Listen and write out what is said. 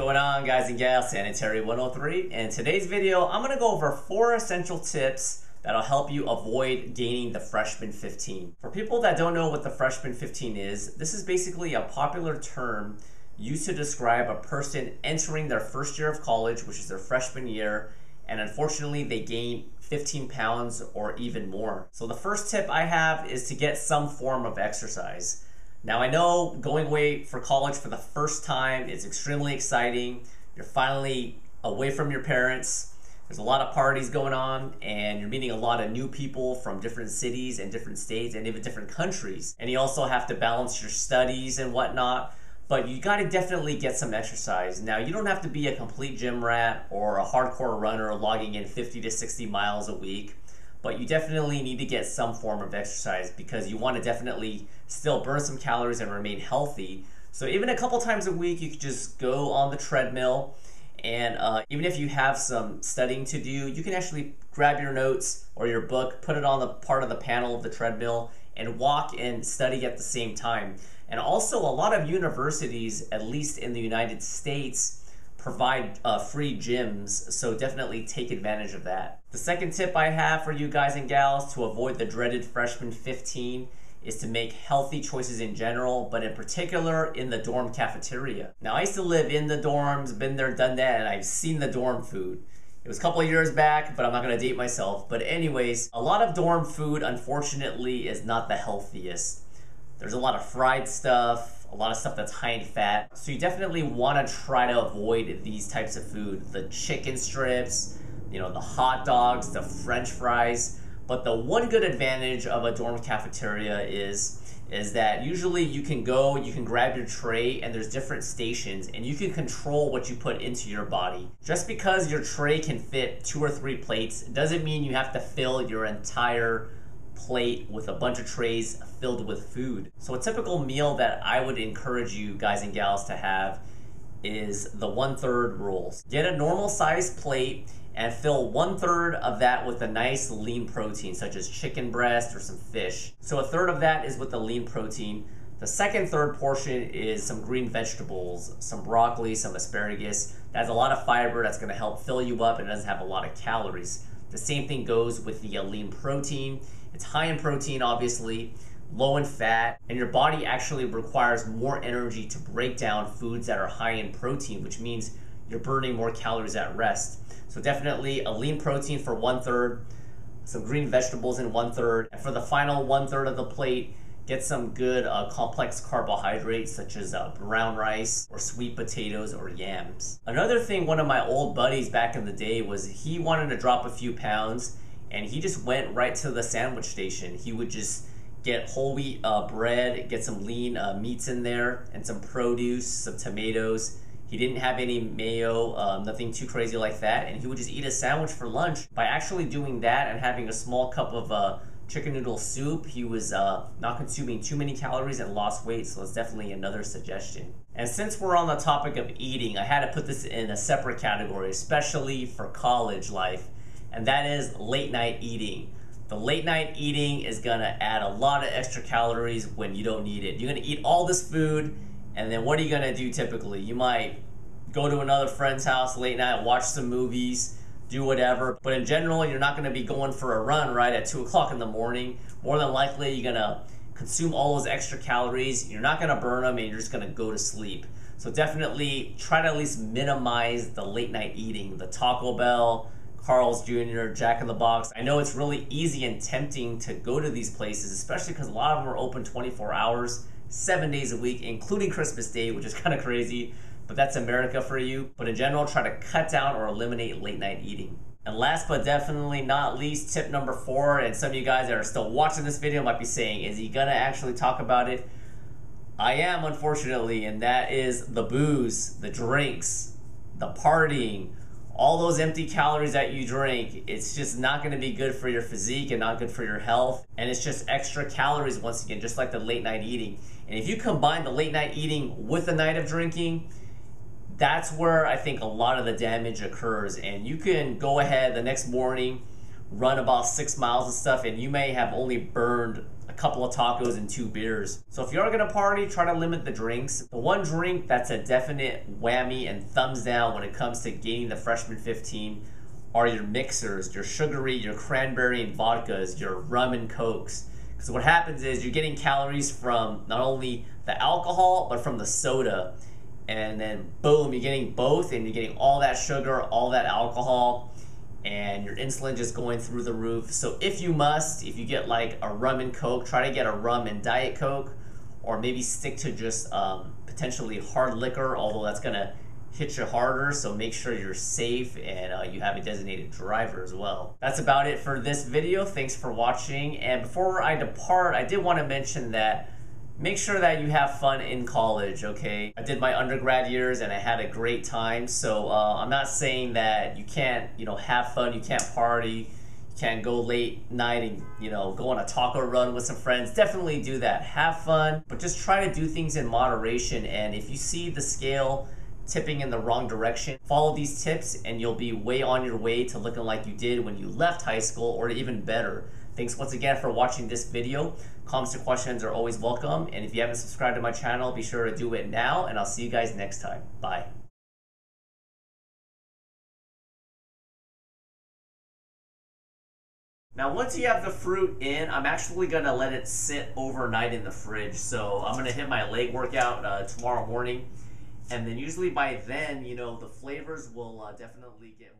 going on, guys and gals? Sanitary 103. In today's video, I'm going to go over 4 essential tips that'll help you avoid gaining the freshman 15. For people that don't know what the freshman 15 is, this is basically a popular term used to describe a person entering their first year of college, which is their freshman year, and unfortunately they gain 15 pounds or even more. So the first tip I have is to get some form of exercise. Now I know going away for college for the first time is extremely exciting. You're finally away from your parents. There's a lot of parties going on and you're meeting a lot of new people from different cities and different states and even different countries. And you also have to balance your studies and whatnot, but you gotta definitely get some exercise. Now you don't have to be a complete gym rat or a hardcore runner logging in 50 to 60 miles a week, but you definitely need to get some form of exercise because you want to definitely still burn some calories and remain healthy. So even a couple times a week, you could just go on the treadmill, and even if you have some studying to do, you can actually grab your notes or your book, put it on the part of the panel of the treadmill, and walk and study at the same time. And also a lot of universities, at least in the United States, provide free gyms, so definitely take advantage of that. The second tip I have for you guys and gals to avoid the dreaded freshman 15 is to make healthy choices in general, but in particular in the dorm cafeteria. Now I used to live in the dorms, been there, done that, and I've seen the dorm food. It was a couple of years back, but I'm not gonna date myself. But anyways, a lot of dorm food, unfortunately, is not the healthiest. There's a lot of fried stuff, a lot of stuff that's high in fat. So you definitely want to try to avoid these types of food. The chicken strips, the hot dogs, the French fries. But the one good advantage of a dorm cafeteria is that usually you can grab your tray and there's different stations and you can control what you put into your body. Just because your tray can fit 2 or 3 plates doesn't mean you have to fill your entire plate with a bunch of trays filled with food. So a typical meal that I would encourage you guys and gals to have is the 1/3 rules. Get a normal sized plate and fill 1/3 of that with a nice lean protein such as chicken breast or some fish. So a third of that is with the lean protein. The second third portion is some green vegetables, some broccoli, some asparagus. That has a lot of fiber that's going to help fill you up and it doesn't have a lot of calories. The same thing goes with the lean protein. It's high in protein, obviously, low in fat, and your body actually requires more energy to break down foods that are high in protein, which means you're burning more calories at rest. So definitely a lean protein for 1/3, some green vegetables in 1/3, and for the final 1/3 of the plate, get some good complex carbohydrates such as brown rice or sweet potatoes or yams. Another thing, one of my old buddies back in the day was he wanted to drop a few pounds and he just went right to the sandwich station. He would just get whole wheat bread, get some lean meats in there and some produce, some tomatoes. He didn't have any mayo, nothing too crazy like that, and he would just eat a sandwich for lunch. By actually doing that and having a small cup of chicken noodle soup, he was not consuming too many calories and lost weight, so it's definitely another suggestion. And since we're on the topic of eating, I had to put this in a separate category, especially for college life, and that is late night eating. The late night eating is gonna add a lot of extra calories when you don't need it. You're gonna eat all this food, and then what are you gonna do typically? You might go to another friend's house late night, watch some movies, do whatever, but in general, you're not gonna be going for a run right at 2 o'clock in the morning. More than likely, you're gonna consume all those extra calories, you're not gonna burn them, and you're just gonna go to sleep. So definitely try to at least minimize the late night eating, the Taco Bell, Carl's Jr., Jack in the Box. I know it's really easy and tempting to go to these places, especially because a lot of them are open 24 hours, 7 days a week, including Christmas Day, which is kind of crazy, but that's America for you. But in general, try to cut down or eliminate late night eating. And last but definitely not least, tip number 4, and some of you guys that are still watching this video might be saying, is he gonna actually talk about it? I am, unfortunately, and that is the booze, the drinks, the partying, all those empty calories that you drink. It's just not going to be good for your physique and not good for your health. And it's just extra calories once again, just like the late night eating. And if you combine the late night eating with the night of drinking, that's where I think a lot of the damage occurs. And you can go ahead the next morning, run about 6 miles and stuff, and you may have only burned a couple of tacos and 2 beers. So if you are gonna party, try to limit the drinks. The one drink that's a definite whammy and thumbs down when it comes to gaining the freshman 15 are your mixers, your sugary, your cranberry and vodkas, your rum and cokes. Because what happens is you're getting calories from not only the alcohol, but from the soda. And then boom, you're getting both, and you're getting all that sugar, all that alcohol, and your insulin just going through the roof. So if you get like a rum and coke, try to get a rum and Diet Coke, or maybe stick to just potentially hard liquor, although that's gonna hit you harder. So make sure you're safe and you have a designated driver as well. That's about it for this video. Thanks for watching. And before I depart, I did want to mention that make sure that you have fun in college, okay? I did my undergrad years and I had a great time. So I'm not saying that you can't, have fun, you can't party, you can't go late night and, go on a taco run with some friends. Definitely do that. Have fun, but just try to do things in moderation. And if you see the scale tipping in the wrong direction, follow these tips and you'll be way on your way to looking like you did when you left high school, or even better. Thanks once again for watching this video. Comments or questions are always welcome, and if you haven't subscribed to my channel, be sure to do it now, and I'll see you guys next time. Bye. Now once you have the fruit in, I'm actually gonna let it sit overnight in the fridge. So I'm gonna hit my leg workout tomorrow morning, and then usually by then, the flavors will definitely get